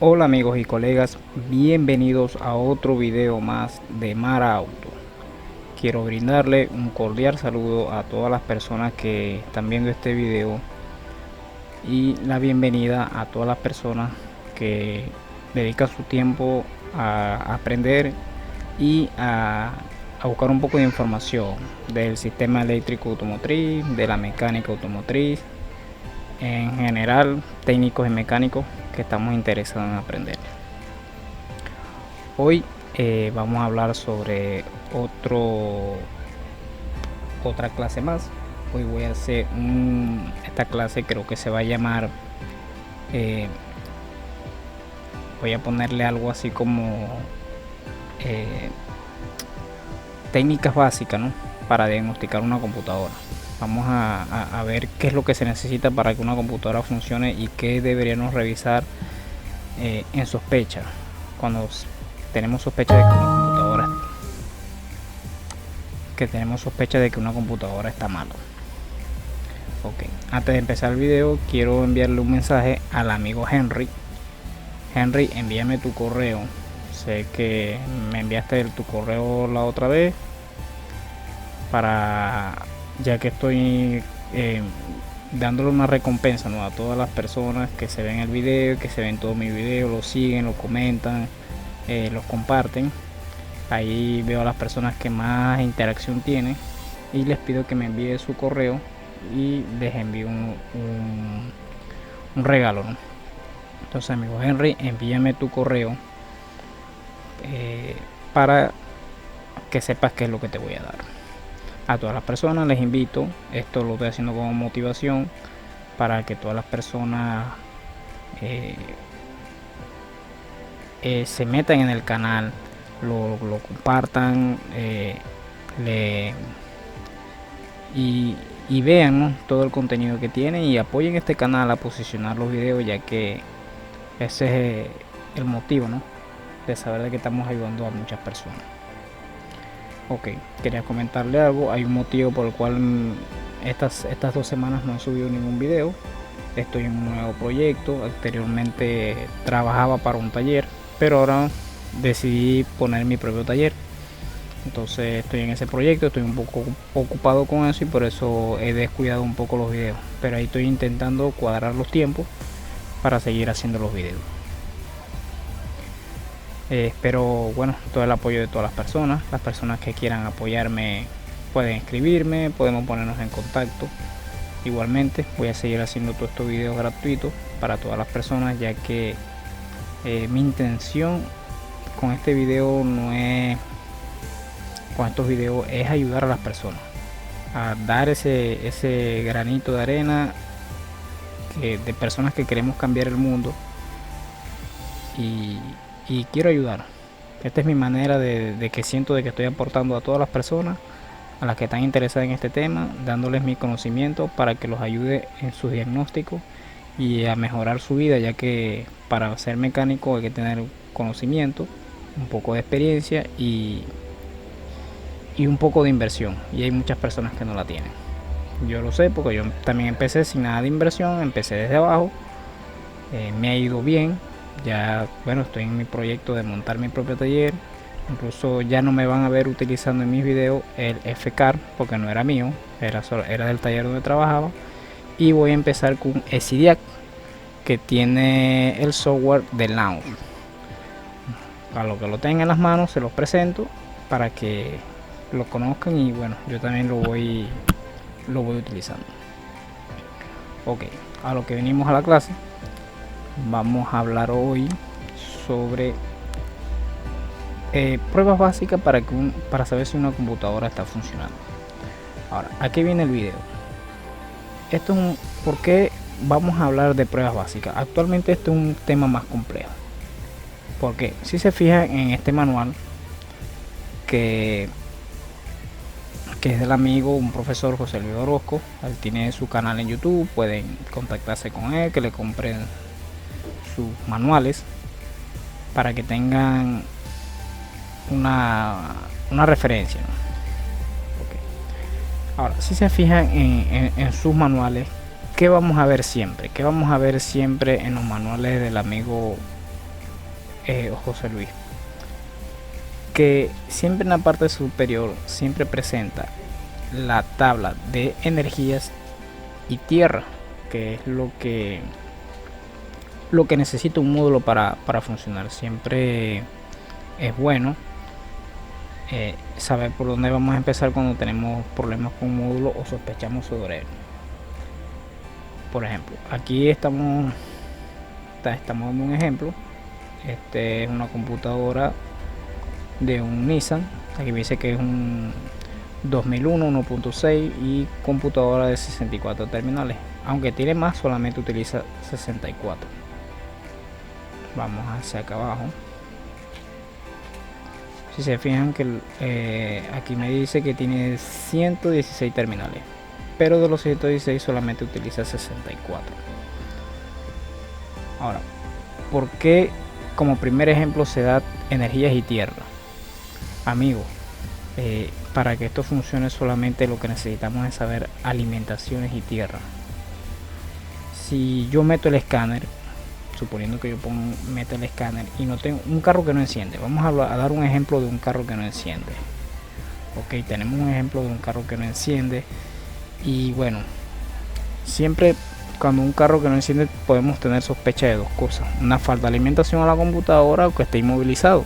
Hola amigos y colegas, bienvenidos a otro video más de Mara Auto. Quiero brindarle un cordial saludo a todas las personas que están viendo este video y la bienvenida a todas las personas que dedican su tiempo a aprender y a buscar un poco de información del sistema eléctrico automotriz, de la mecánica automotriz, en general técnicos y mecánicos que estamos interesados en aprender. Hoy vamos a hablar sobre otra clase más. Hoy voy a hacer esta clase, creo que se va a llamar, voy a ponerle algo así como técnicas básicas, ¿no?, para diagnosticar una computadora. Vamos a ver qué es lo que se necesita para que una computadora funcione y qué deberíamos revisar en sospecha, cuando tenemos sospecha de que una computadora está mala. Ok, antes de empezar el video quiero enviarle un mensaje al amigo Henry. Henry, envíame tu correo. Sé que me enviaste tu correo la otra vez, ya que estoy dándole una recompensa, ¿no?, a todas las personas que se ven el video, que se ven todos mis videos, lo siguen, lo comentan, los comparten. Ahí veo a las personas que más interacción tienen y les pido que me envíe su correo y les envío un regalo, ¿no? Entonces, amigo Henry, envíame tu correo para que sepas qué es lo que te voy a dar. A todas las personas les invito, esto lo estoy haciendo como motivación para que todas las personas se metan en el canal, lo compartan, y vean, ¿no?, todo el contenido que tienen y apoyen este canal a posicionar los videos, ya que ese es el motivo, ¿no?, de saber de que estamos ayudando a muchas personas. Ok, quería comentarle algo. Hay un motivo por el cual estas 2 semanas no he subido ningún video. Estoy en un nuevo proyecto. Anteriormente trabajaba para un taller, pero ahora decidí poner mi propio taller. Entonces estoy en ese proyecto, estoy un poco ocupado con eso y por eso he descuidado un poco los videos, pero ahí estoy intentando cuadrar los tiempos para seguir haciendo los videos. Espero, bueno, todo el apoyo de todas las personas que quieran apoyarme pueden escribirme, podemos ponernos en contacto. Igualmente voy a seguir haciendo todos estos videos gratuitos para todas las personas, ya que mi intención con este video con estos videos es ayudar a las personas a dar ese granito de arena de personas que queremos cambiar el mundo, y quiero ayudar. Esta es mi manera de que siento de que estoy aportando a todas las personas a las que están interesadas en este tema, dándoles mi conocimiento para que los ayude en sus diagnósticos y a mejorar su vida, ya que para ser mecánico hay que tener conocimiento, un poco de experiencia y un poco de inversión, y hay muchas personas que no la tienen. Yo lo sé porque yo también empecé sin nada de inversión, empecé desde abajo, me ha ido bien. Ya, bueno, estoy en mi proyecto de montar mi propio taller. Incluso ya no me van a ver utilizando en mis videos el F-Car porque no era mío, era del taller donde trabajaba. Y voy a empezar con SIDIAC, que tiene el software de Launch. A lo que lo tengan en las manos se los presento para que lo conozcan y bueno, yo también lo voy utilizando. Ok, a lo que venimos a la clase. Vamos a hablar hoy sobre pruebas básicas para saber si una computadora está funcionando. Ahora, aquí viene el video. Esto es ¿por qué vamos a hablar de pruebas básicas? Actualmente esto es un tema más complejo, porque si se fijan en este manual que es del amigo, un profesor, José Luis Orozco, él tiene su canal en YouTube, pueden contactarse con él, que le compren sus manuales para que tengan una referencia, ¿no? Okay. Ahora, si se fijan en sus manuales, ¿qué vamos a ver siempre? ¿Qué vamos a ver siempre en los manuales del amigo José Luis, que siempre en la parte superior siempre presenta la tabla de energías y tierra, que es lo que necesita un módulo para funcionar. Siempre es bueno saber por dónde vamos a empezar cuando tenemos problemas con un módulo o sospechamos sobre él. Por ejemplo, aquí estamos dando un ejemplo. Este es una computadora de un Nissan. Aquí me dice que es un 2001 1.6 y computadora de 64 terminales. Aunque tiene más, solamente utiliza 64. Vamos hacia acá abajo. Si se fijan que aquí me dice que tiene 116 terminales, pero de los 116 solamente utiliza 64. Ahora, ¿por qué como primer ejemplo se da energías y tierra? Amigos, para que esto funcione solamente lo que necesitamos es saber alimentaciones y tierra. Si yo meto el escáner, suponiendo que yo meto el escáner y no tengo un carro que no enciende, vamos a dar un ejemplo de un carro que no enciende. Ok, tenemos un ejemplo de un carro que no enciende. Y bueno, siempre cuando un carro que no enciende podemos tener sospecha de dos cosas: una falta de alimentación a la computadora o que esté inmovilizado.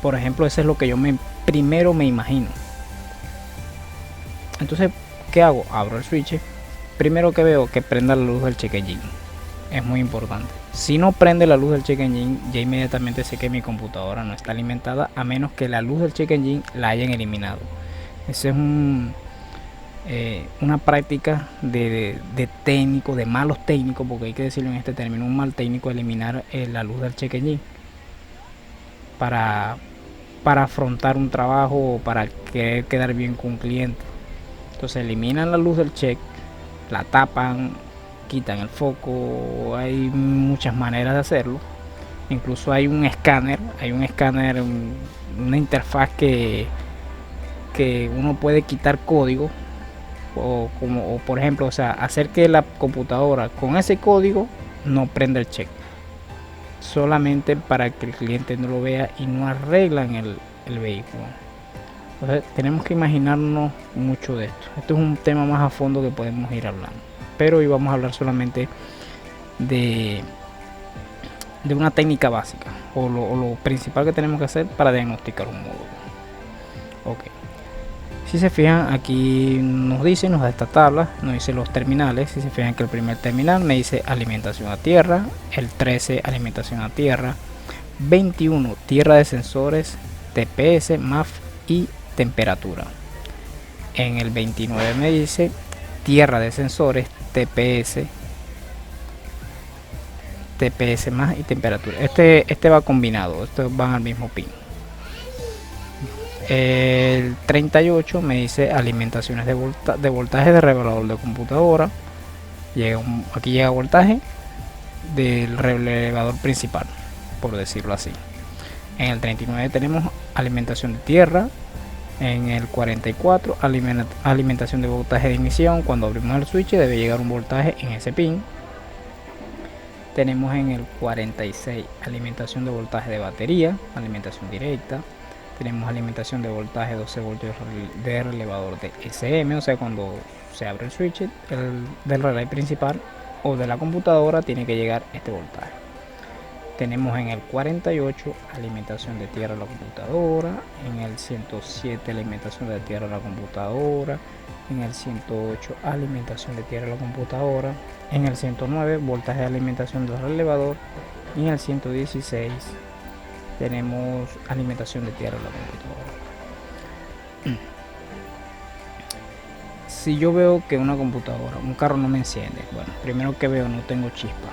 Por ejemplo, eso es lo que yo primero me imagino. Entonces, ¿qué hago? Abro el switch. Primero que veo, que prenda la luz del check engine. Es muy importante. Si no prende la luz del check engine, ya inmediatamente sé que mi computadora no está alimentada, a menos que la luz del check engine la hayan eliminado. Ese es una práctica de técnico, de malos técnicos, porque hay que decirlo en este término, un mal técnico, eliminar la luz del check engine para afrontar un trabajo o para querer quedar bien con un cliente. Entonces eliminan la luz del check, la tapan, quitan el foco. Hay muchas maneras de hacerlo. Incluso hay un escáner, una interfaz que uno puede quitar código o por ejemplo, o sea, hacer que la computadora con ese código no prenda el check, solamente para que el cliente no lo vea y no arreglan el vehículo. Entonces tenemos que imaginarnos mucho de esto. Esto es un tema más a fondo que podemos ir hablando, pero hoy vamos a hablar solamente de una técnica básica o lo principal que tenemos que hacer para diagnosticar un módulo. Ok, si se fijan, aquí nos da esta tabla, nos dice los terminales. Si se fijan que el primer terminal me dice alimentación a tierra, el 13 alimentación a tierra, 21 tierra de sensores, TPS, MAF y temperatura. En el 29 me dice tierra de sensores, TPS más y temperatura. Este va combinado, estos van al mismo pin. El 38 me dice alimentaciones de voltaje de regulador de computadora. Aquí llega voltaje del relevador principal, por decirlo así. En el 39 tenemos alimentación de tierra. En el 44 alimentación de voltaje de ignición. Cuando abrimos el switch debe llegar un voltaje en ese pin. Tenemos en el 46 alimentación de voltaje de batería, alimentación directa. Tenemos alimentación de voltaje 12 voltios de relevador de SM, o sea, cuando se abre el switch del relay principal o de la computadora tiene que llegar este voltaje. Tenemos en el 48 alimentación de tierra a la computadora, en el 107 alimentación de tierra a la computadora, en el 108 alimentación de tierra a la computadora, en el 109 voltaje de alimentación del relevador y en el 116 tenemos alimentación de tierra a la computadora. Si yo veo que una computadora, un carro no me enciende, bueno, primero que veo, no tengo chispa.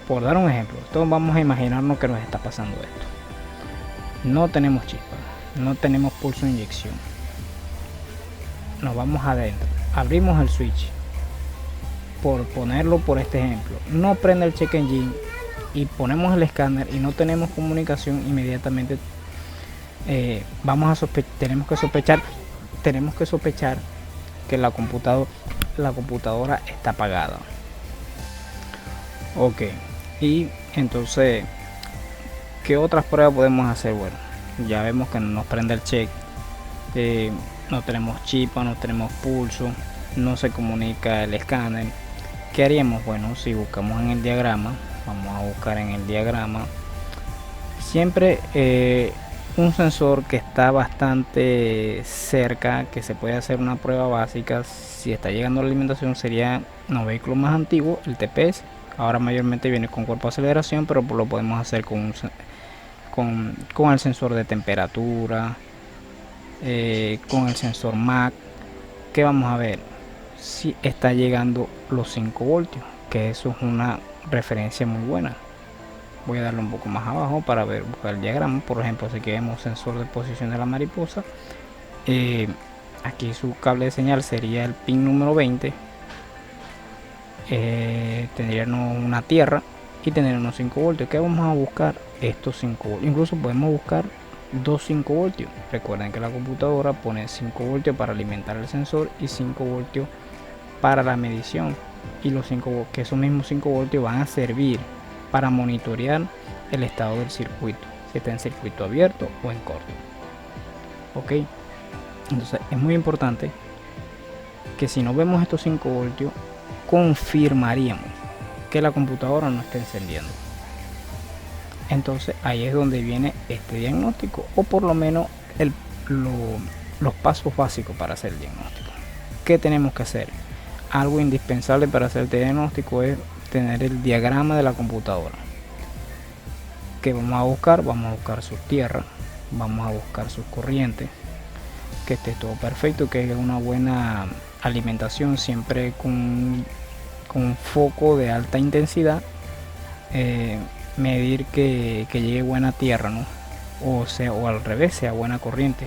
Por dar un ejemplo, entonces vamos a imaginarnos que nos está pasando esto. No tenemos chispa, no tenemos pulso de inyección. Nos vamos adentro, abrimos el switch, por ponerlo por este ejemplo, no prende el check engine y ponemos el escáner y no tenemos comunicación, inmediatamente tenemos que sospechar que la computadora está apagada. Ok, y Entonces, ¿qué otras pruebas podemos hacer? Bueno, ya vemos que nos prende el check, no tenemos chispa, no tenemos pulso, no se comunica el escáner. ¿Qué haríamos? Bueno, si buscamos en el diagrama, vamos a buscar en el diagrama siempre un sensor que está bastante cerca, que se puede hacer una prueba básica. Si está llegando a la alimentación, sería los vehículos más antiguos, el TPS. Ahora mayormente viene con cuerpo de aceleración, pero lo podemos hacer con el sensor de temperatura, con el sensor MAC. Que vamos a ver si está llegando los 5 voltios, que eso es una referencia muy buena. Voy a darle un poco más abajo para ver, buscar el diagrama. Por ejemplo, si queremos sensor de posición de la mariposa, aquí su cable de señal sería el pin número 20. Tendríamos una tierra y tener unos 5 voltios. Que vamos a buscar estos 5 voltios. Incluso podemos buscar 5 voltios. Recuerden que la computadora pone 5 voltios para alimentar el sensor y 5 voltios para la medición. Y los 5, que esos mismos 5 voltios van a servir para monitorear el estado del circuito, si está en circuito abierto o en corto. Ok, entonces es muy importante que si no vemos estos 5 voltios, confirmaríamos que la computadora no está encendiendo. Entonces ahí es donde viene este diagnóstico, o por lo menos los pasos básicos para hacer el diagnóstico. ¿Qué tenemos que hacer? Algo indispensable para hacer este diagnóstico es tener el diagrama de la computadora. Que vamos a buscar? Vamos a buscar sus tierras, vamos a buscar sus corrientes, que esté todo perfecto, que es una buena alimentación, siempre con un foco de alta intensidad. Medir que llegue buena tierra, ¿no? O al revés, sea buena corriente,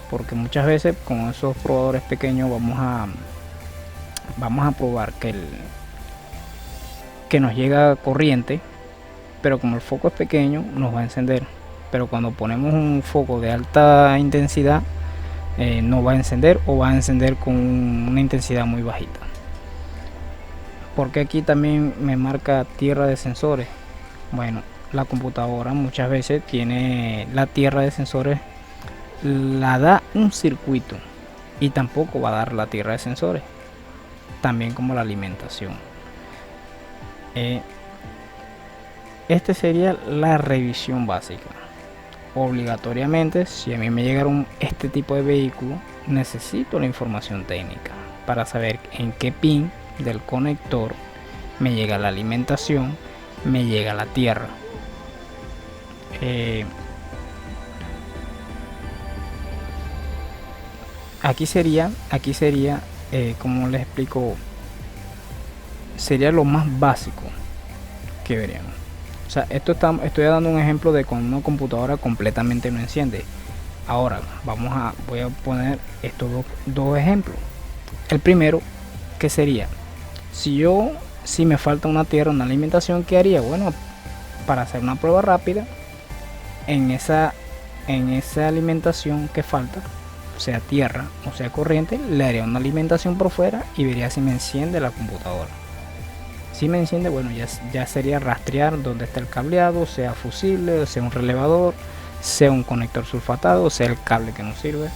porque muchas veces con esos probadores pequeños vamos a probar que nos llega corriente, pero como el foco es pequeño nos va a encender. Pero cuando ponemos un foco de alta intensidad, no va a encender, o va a encender con una intensidad muy bajita. Porque aquí también me marca tierra de sensores. Bueno, la computadora muchas veces tiene la tierra de sensores, la da un circuito, y tampoco va a dar la tierra de sensores, también como la alimentación. Este sería la revisión básica. Obligatoriamente, si a mí me llegaron este tipo de vehículo, necesito la información técnica para saber en qué pin del conector me llega la alimentación, me llega la tierra. Aquí sería como les explico, sería lo más básico que veríamos. O sea, estoy dando un ejemplo de cuando una computadora completamente no enciende. Ahora voy a poner estos dos ejemplos. El primero, que sería, si me falta una tierra, una alimentación, ¿qué haría? Bueno, para hacer una prueba rápida, en esa alimentación que falta, sea tierra o sea corriente, le haría una alimentación por fuera y vería si me enciende la computadora. Si me enciende, bueno, ya sería rastrear dónde está el cableado, sea fusible, sea un relevador, sea un conector sulfatado, sea el cable que nos sirve,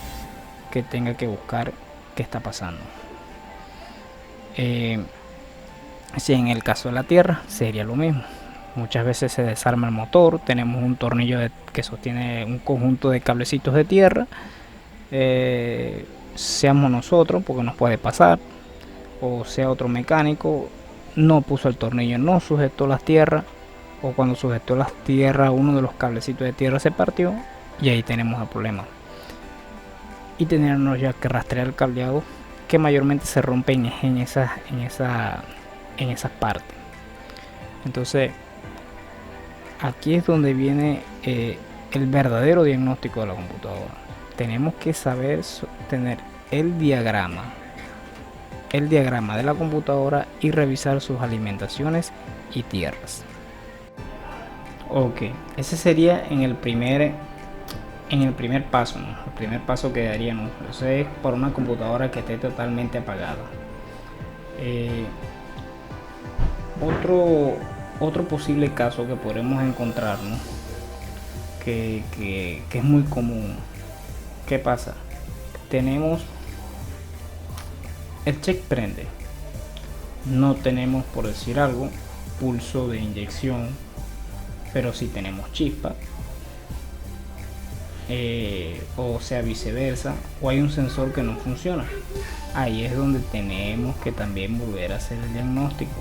que tenga que buscar qué está pasando. Si en el caso de la tierra sería lo mismo. Muchas veces se desarma el motor, tenemos un tornillo que sostiene un conjunto de cablecitos de tierra, seamos nosotros, porque nos puede pasar, o sea otro mecánico, no puso el tornillo, no sujetó las tierras, o cuando sujetó las tierras uno de los cablecitos de tierra se partió, y ahí tenemos el problema. Y tenemos ya que rastrear el cableado, que mayormente se rompe en esas partes. Entonces aquí es donde viene el verdadero diagnóstico de la computadora. Tenemos que saber tener el diagrama de la computadora y revisar sus alimentaciones y tierras. Ok, ese sería en el primer paso, ¿no? El primer paso que daríamos, eso es por una computadora que esté totalmente apagada. Otro posible caso que podremos encontrarnos, que es muy común. ¿Qué pasa? Tenemos el check prende, no tenemos, por decir algo, pulso de inyección, pero sí tenemos chispa, o sea viceversa, o hay un sensor que no funciona. Ahí es donde tenemos que también volver a hacer el diagnóstico.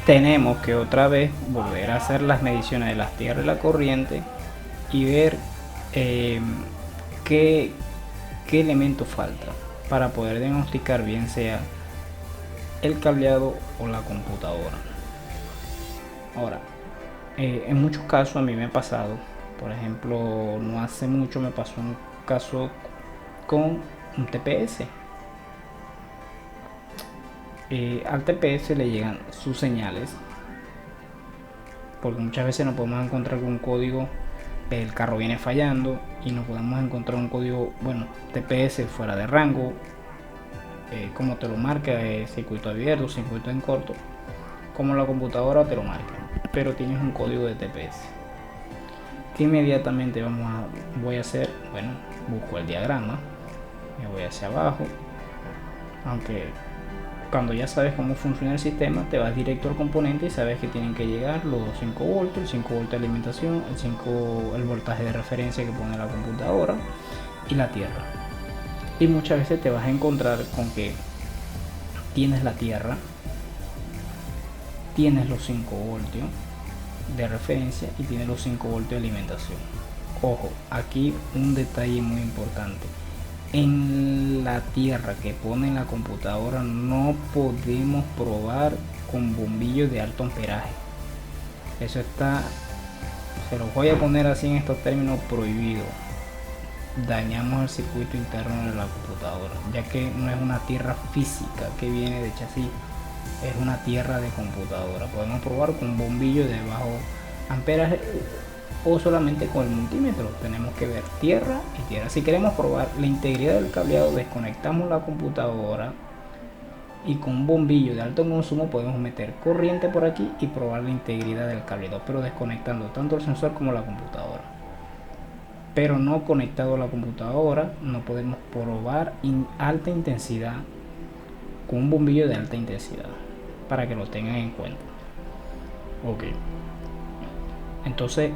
Tenemos que otra vez volver a hacer las mediciones de las tierras y la corriente y ver qué elemento falta para poder diagnosticar bien sea el cableado o la computadora. Ahora, en muchos casos a mí me ha pasado, por ejemplo, no hace mucho me pasó un caso con un TPS. Al TPS le llegan sus señales, porque muchas veces nos podemos encontrar con un código, el carro viene fallando y nos podemos encontrar un código, bueno, TPS fuera de rango, como te lo marca, circuito abierto, circuito en corto, como la computadora te lo marca, pero tienes un código de TPS. Que inmediatamente voy a hacer, bueno, busco el diagrama, me voy hacia abajo, aunque cuando ya sabes cómo funciona el sistema, te vas directo al componente y sabes que tienen que llegar los 5 voltios, el 5 voltios de alimentación, el voltaje de referencia que pone la computadora y la tierra. Y muchas veces te vas a encontrar con que tienes la tierra, tienes los 5 voltios de referencia y tienes los 5 voltios de alimentación. Ojo, aquí un detalle muy importante. En la tierra que pone en la computadora no podemos probar con bombillos de alto amperaje. Eso está, se los voy a poner así en estos términos, prohibido. Dañamos el circuito interno de la computadora, ya que no es una tierra física que viene de chasis, es una tierra de computadora. Podemos probar con bombillo de bajo amperaje o solamente con el multímetro. Tenemos que ver tierra y tierra. Si queremos probar la integridad del cableado, desconectamos la computadora y con un bombillo de alto consumo podemos meter corriente por aquí y probar la integridad del cableado, pero desconectando tanto el sensor como la computadora. Pero no conectado a la computadora no podemos probar alta intensidad con un bombillo de alta intensidad, para que lo tengan en cuenta. Ok, entonces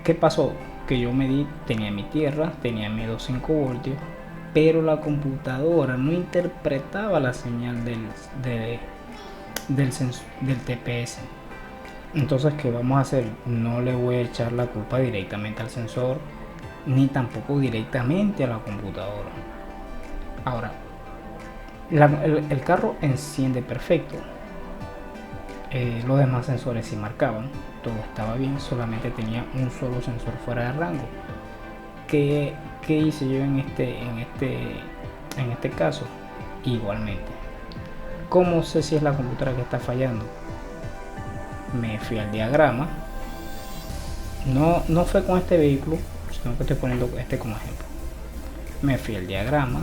¿qué pasó? Que yo medí, tenía mi tierra, tenía mis 2.5 voltios, pero la computadora no interpretaba la señal del TPS. Entonces, ¿qué vamos a hacer? No le voy a echar la culpa directamente al sensor, ni tampoco directamente a la computadora. Ahora, el carro enciende perfecto. Los demás sensores sí marcaban, todo estaba bien, solamente tenía un solo sensor fuera de rango. ¿Qué hice yo en este caso? Igualmente, ¿cómo sé si es la computadora que está fallando? Me fui al diagrama, no fue con este vehículo, sino que estoy poniendo este como ejemplo. Me fui al diagrama,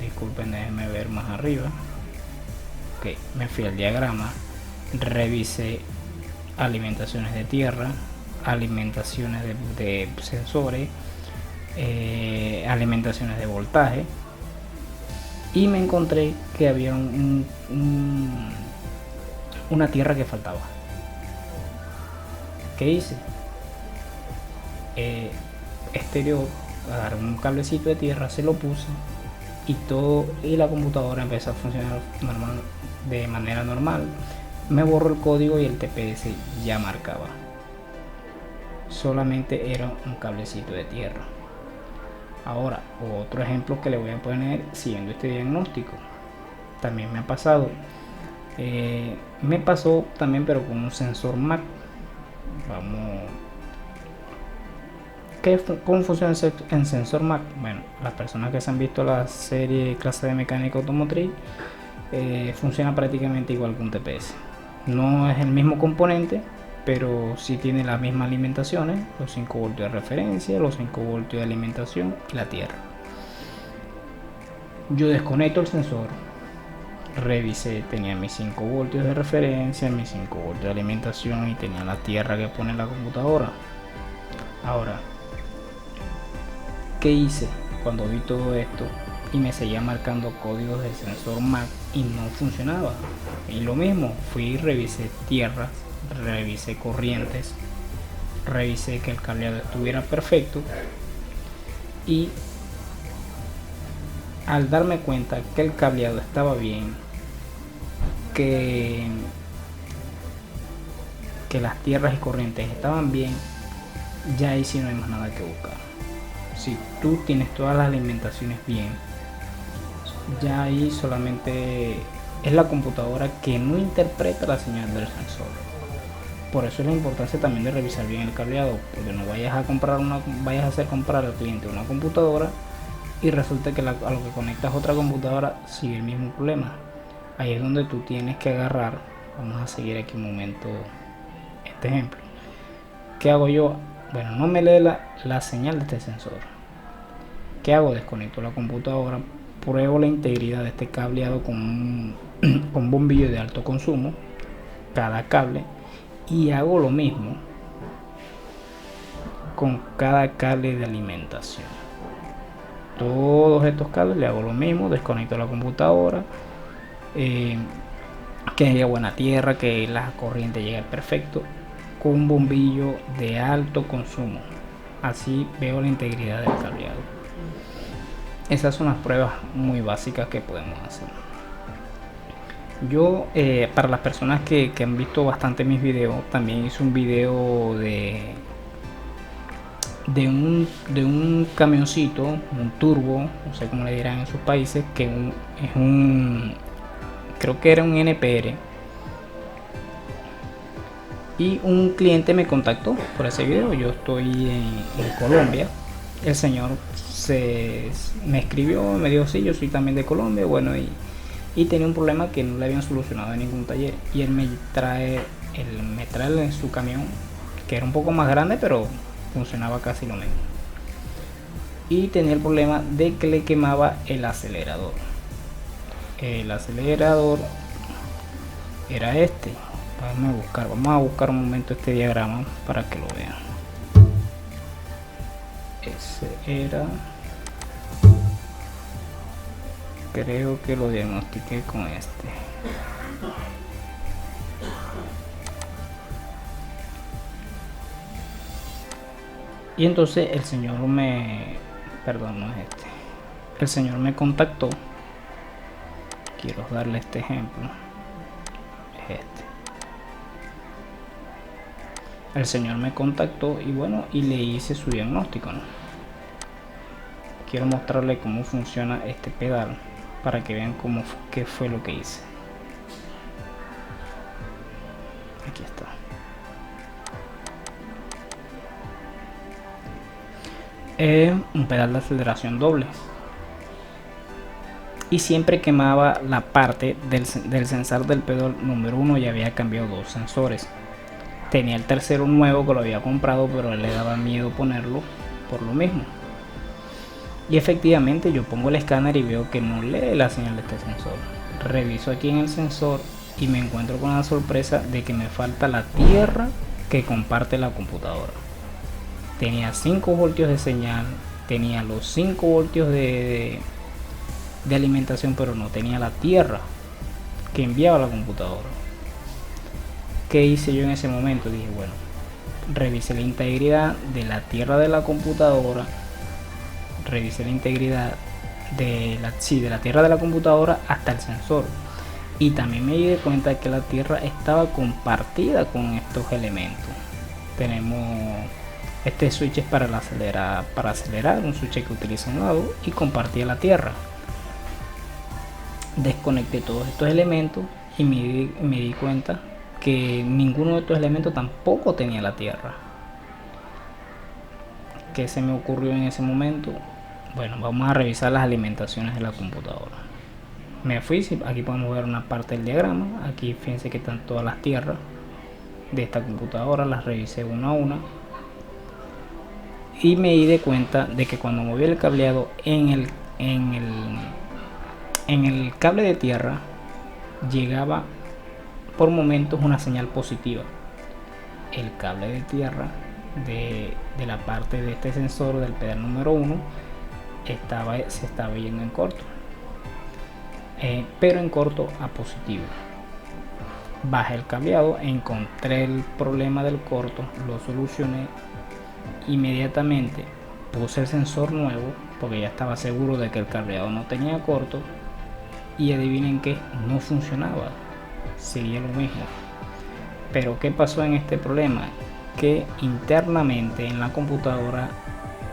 disculpen, déjenme ver más arriba. Ok, me fui al diagrama, revisé alimentaciones de tierra, alimentaciones de sensores, alimentaciones de voltaje, y me encontré que había una tierra que faltaba. ¿Qué hice? Exterior, agarré un cablecito de tierra, se lo puse y la computadora empezó a funcionar de manera normal. Me borró el código y el TPS ya marcaba. Solamente era un cablecito de tierra. Ahora, otro ejemplo que le voy a poner siguiendo este diagnóstico. También me ha pasado. Me pasó también, pero con un sensor MAC. ¿Cómo funciona el sensor MAC? Bueno, las personas que se han visto la serie clase de mecánica automotriz, funciona prácticamente igual que un TPS. No es el mismo componente, pero sí tiene las mismas alimentaciones, los 5 voltios de referencia, los 5 voltios de alimentación y la tierra. Yo desconecto el sensor, revisé, tenía mis 5 voltios de referencia, mis 5 voltios de alimentación y tenía la tierra que pone la computadora. Ahora, ¿qué hice cuando vi todo esto y me seguía marcando códigos del sensor MAC y no funcionaba? Y lo mismo, fui y revisé tierras, revisé corrientes, revisé que el cableado estuviera perfecto, y al darme cuenta que el cableado estaba bien, que las tierras y corrientes estaban bien, ya ahí sí no hay más nada que buscar. Si tú tienes todas las alimentaciones bien, ya ahí solamente es la computadora que no interpreta la señal del sensor. Por eso es la importancia también de revisar bien el cableado, porque no vayas a hacer comprar al cliente una computadora y resulta que a lo que conectas otra computadora sigue el mismo problema. Ahí es donde tú tienes que agarrar. Vamos a seguir aquí un momento este ejemplo. ¿Qué hago yo? Bueno, no me lee la señal de este sensor. ¿Qué hago? Desconecto la computadora, pruebo la integridad de este cableado con bombillo de alto consumo, cada cable, y hago lo mismo con cada cable de alimentación. Todos estos cables le hago lo mismo, desconecto la computadora, que haya buena tierra, que la corriente llegue perfecto, con un bombillo de alto consumo. Así veo la integridad del cableado. Esas son las pruebas muy básicas que podemos hacer. Yo, para las personas que han visto bastante mis videos, también hice un video de un camioncito, un turbo, no sé cómo le dirán en sus países, que creo que era un NPR, y un cliente me contactó por ese video. Yo estoy en Colombia. El señor me escribió, me dijo: sí, yo soy también de Colombia, bueno, y tenía un problema que no le habían solucionado en ningún taller, y él me trae en su camión, que era un poco más grande, pero funcionaba casi lo mismo, y tenía el problema de que le quemaba el acelerador. El acelerador era este. Vamos a buscar un momento este diagrama para que lo vean. Ese era, creo que lo diagnostiqué con este. Y entonces el señor no es este. El señor me contactó. Quiero darle este ejemplo. Es este. El señor me contactó y bueno, y le hice su diagnóstico, ¿no? Quiero mostrarle cómo funciona este pedal para que vean qué fue lo que hice. Aquí está. Un pedal de aceleración doble, y siempre quemaba la parte del sensor del pedal número 1. Ya había cambiado 2 sensores, tenía el tercero nuevo que lo había comprado, pero él le daba miedo ponerlo por lo mismo. Y efectivamente yo pongo el escáner y veo que no lee la señal de este sensor. Reviso aquí en el sensor y me encuentro con la sorpresa de que me falta la tierra que comparte la computadora. Tenía 5 voltios de señal, tenía los 5 voltios de alimentación, pero no tenía la tierra que enviaba la computadora. ¿Qué hice yo en ese momento? Dije, bueno, revisé la integridad de la tierra de la computadora, revisé la integridad de la tierra de la computadora hasta el sensor, y también me di cuenta que la tierra estaba compartida con estos elementos. Tenemos este switch es para acelerar, un switch que utiliza un lado y compartía la tierra. Desconecté todos estos elementos y me di cuenta que ninguno de estos elementos tampoco tenía la tierra. ¿Qué se me ocurrió en ese momento? Bueno, vamos a revisar las alimentaciones de la computadora. Me fui, aquí podemos ver una parte del diagrama. Aquí fíjense que están todas las tierras de esta computadora, las revisé una a una y me di cuenta de que cuando moví el cableado en el cable de tierra, llegaba por momentos una señal positiva. El cable de tierra de la parte de este sensor del pedal número 1 se estaba yendo en corto, pero en corto a positivo. Bajé el cableado, encontré el problema del corto, lo solucioné inmediatamente, puse el sensor nuevo porque ya estaba seguro de que el cableado no tenía corto, y adivinen que no funcionaba, seguía lo mismo. Pero ¿qué pasó en este problema? Que internamente en la computadora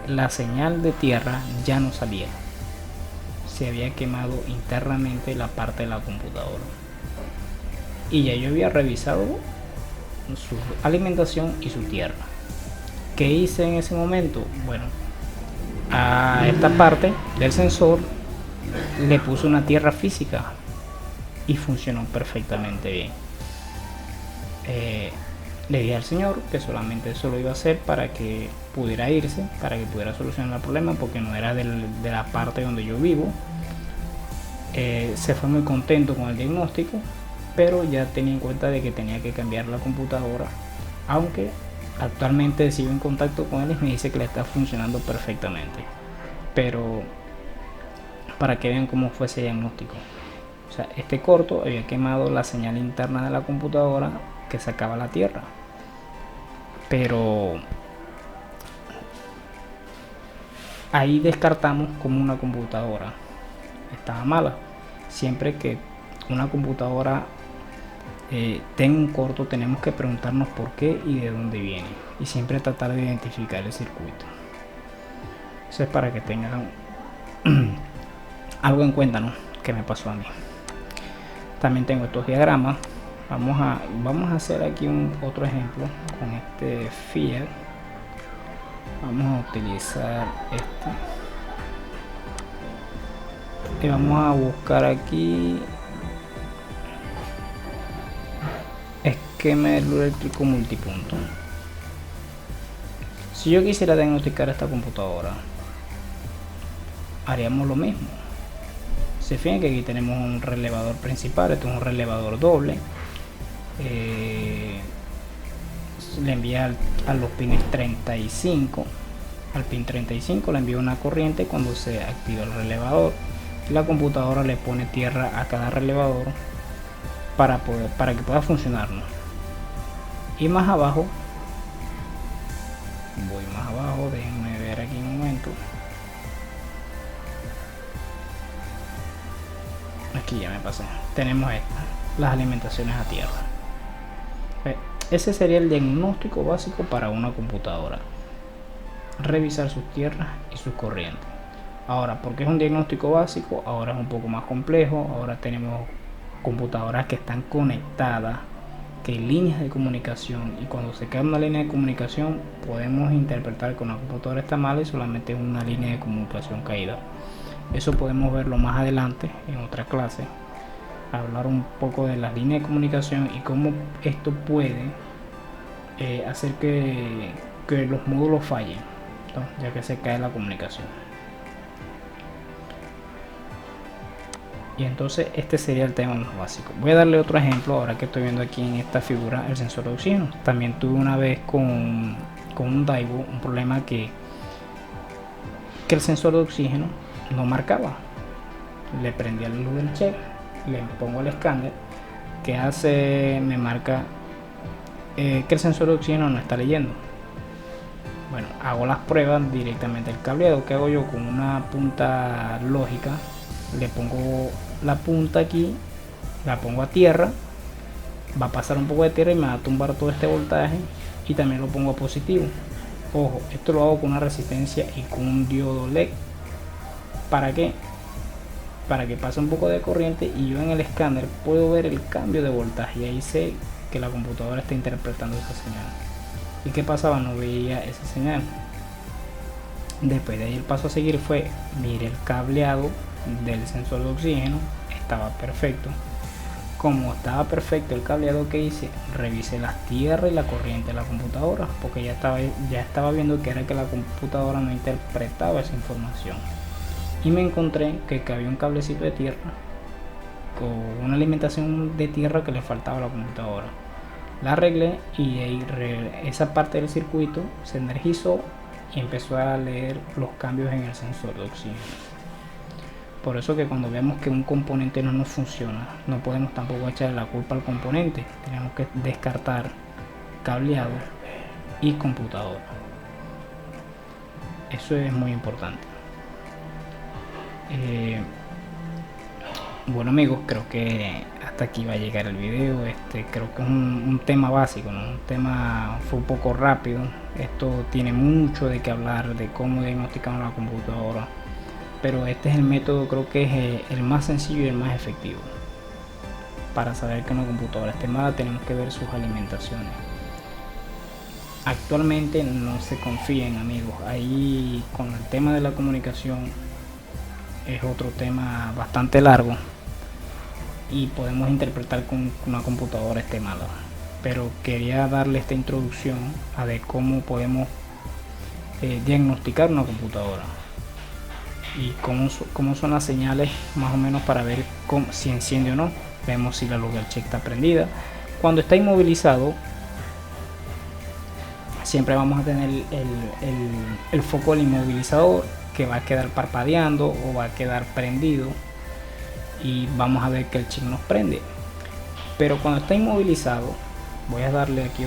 la señal de tierra ya no salía, se había quemado internamente la parte de la computadora, y ya yo había revisado su alimentación y su tierra. ¿Qué hice en ese momento? Bueno, a esta parte del sensor le puse una tierra física y funcionó perfectamente bien. Le dije al señor que solamente eso lo iba a hacer para que pudiera irse, para que pudiera solucionar el problema, porque no era de la parte donde yo vivo. Se fue muy contento con el diagnóstico, pero ya tenía en cuenta de que tenía que cambiar la computadora, aunque actualmente sigo en contacto con él y me dice que le está funcionando perfectamente. Pero para que vean cómo fue ese diagnóstico, o sea, este corto había quemado la señal interna de la computadora que sacaba la tierra, pero ahí descartamos como una computadora estaba mala. Siempre que una computadora tenga un corto, tenemos que preguntarnos por qué y de dónde viene, y siempre tratar de identificar el circuito. Eso es para que tengan algo en cuenta, ¿no? Que me pasó a mí. También tengo estos diagramas. Vamos a hacer aquí otro ejemplo con este Fiat. Vamos a utilizar este y vamos a buscar aquí esquema eléctrico multipunto. Si yo quisiera diagnosticar esta computadora, haríamos lo mismo. Se fijan que aquí tenemos un relevador principal, esto es un relevador doble. Le envía a los pines 35, al pin 35 le envía una corriente cuando se activa el relevador. La computadora le pone tierra a cada relevador para que pueda funcionar, ¿no? Y más abajo, voy más abajo, déjenme ver aquí un momento. Aquí ya me pasé. Tenemos las alimentaciones a tierra. Ese sería el diagnóstico básico para una computadora: revisar sus tierras y sus corrientes. Ahora, porque es un diagnóstico básico, ahora es un poco más complejo. Ahora tenemos computadoras que están conectadas, que hay líneas de comunicación, y cuando se cae una línea de comunicación podemos interpretar que una computadora está mala y solamente es una línea de comunicación caída. Eso podemos verlo más adelante en otra clase, hablar un poco de las líneas de comunicación y cómo esto puede hacer que los módulos fallen, ¿no? Ya que se cae la comunicación. Y entonces este sería el tema más básico. Voy a darle otro ejemplo ahora que estoy viendo aquí en esta figura el sensor de oxígeno. También tuve una vez con un Daibo un problema que el sensor de oxígeno no marcaba. Le prendía la luz del check, le pongo el escáner, que hace, me marca que el sensor de oxígeno no está leyendo. Bueno, hago las pruebas directamente el cableado. Que hago yo? Con una punta lógica le pongo la punta aquí, la pongo a tierra, va a pasar un poco de tierra y me va a tumbar todo este voltaje, y también lo pongo a positivo. Ojo, esto lo hago con una resistencia y con un diodo LED. ¿Para qué? Para que pase un poco de corriente y yo en el escáner puedo ver el cambio de voltaje, y ahí sé que la computadora está interpretando esa señal. ¿Y qué pasaba? No veía esa señal. Después de ahí el paso a seguir fue: mire el cableado del sensor de oxígeno, estaba perfecto. Como estaba perfecto el cableado, que hice, revisé las tierras y la corriente de la computadora, porque ya estaba viendo que era que la computadora no interpretaba esa información. Y me encontré que había un cablecito de tierra o una alimentación de tierra que le faltaba a la computadora. La arreglé y esa parte del circuito se energizó y empezó a leer los cambios en el sensor de oxígeno. Por eso que cuando vemos que un componente no nos funciona, no podemos tampoco echarle la culpa al componente. Tenemos que descartar cableado y computadora. Eso es muy importante. Bueno amigos, creo que hasta aquí va a llegar el video. Creo que es un tema básico, ¿no? Un tema fue un poco rápido. Esto tiene mucho de qué hablar, de cómo diagnosticar una computadora, pero este es el método, creo que es el más sencillo y el más efectivo para saber que una computadora esté mala. Tenemos que ver sus alimentaciones. Actualmente no se confíen amigos, ahí con el tema de la comunicación es otro tema bastante largo y podemos interpretar que una computadora esté mala, pero quería darle esta introducción a de cómo podemos diagnosticar una computadora y cómo son las señales más o menos para ver si enciende o no. Vemos si la luz del check está prendida. Cuando está inmovilizado siempre vamos a tener el foco del inmovilizador que va a quedar parpadeando o va a quedar prendido y vamos a ver que el chip nos prende. Pero cuando está inmovilizado, voy a darle aquí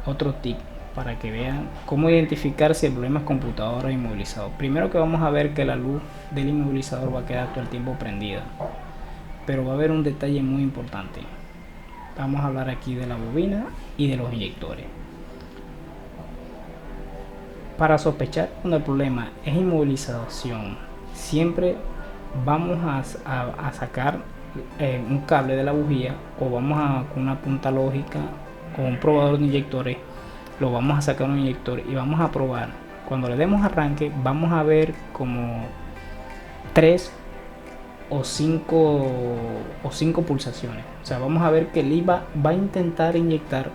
otro tip para que vean cómo identificar si el problema es computadora o inmovilizador. Primero que vamos a ver que la luz del inmovilizador va a quedar todo el tiempo prendida, pero va a haber un detalle muy importante. Vamos a hablar aquí de la bobina y de los inyectores. Para sospechar cuando el problema es inmovilización, siempre vamos a sacar un cable de la bujía, o vamos con una punta lógica o un probador de inyectores, lo vamos a sacar un inyector y vamos a probar. Cuando le demos arranque vamos a ver como 3 o 5 pulsaciones. O sea, vamos a ver que el IVA va a intentar inyectar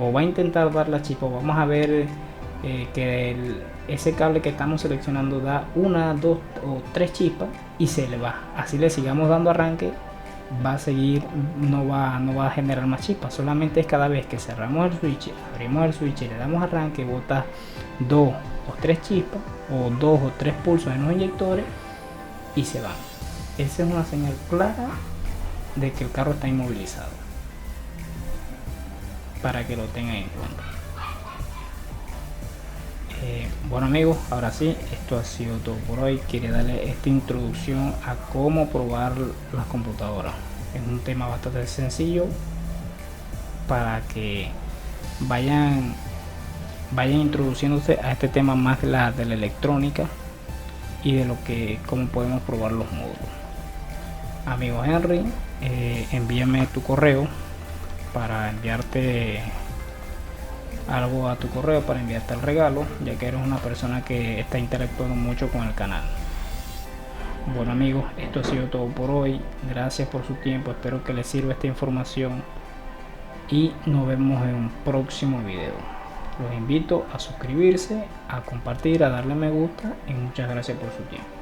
o va a intentar dar la chispa. Vamos a ver que ese cable que estamos seleccionando da 1, 2 o 3 chispas y se le va. Así le sigamos dando arranque, va a seguir, no va a generar más chispas. Solamente es cada vez que cerramos el switch, abrimos el switch y le damos arranque, bota 2 o 3 chispas o 2 o 3 pulsos en los inyectores y se van. Esa es una señal clara de que el carro está inmovilizado, para que lo tengan en cuenta. Bueno amigos, ahora sí, esto ha sido todo por hoy. Quería darle esta introducción a cómo probar las computadoras. Es un tema bastante sencillo para que vayan introduciéndose a este tema más de la electrónica y de cómo podemos probar los módulos. Amigo Henry, envíame tu correo para enviarte algo a tu correo, para enviarte el regalo, ya que eres una persona que está interactuando mucho con el canal. Bueno amigos, esto ha sido todo por hoy. Gracias por su tiempo, espero que les sirva esta información y nos vemos en un próximo video. Los invito a suscribirse, a compartir, a darle me gusta y muchas gracias por su tiempo.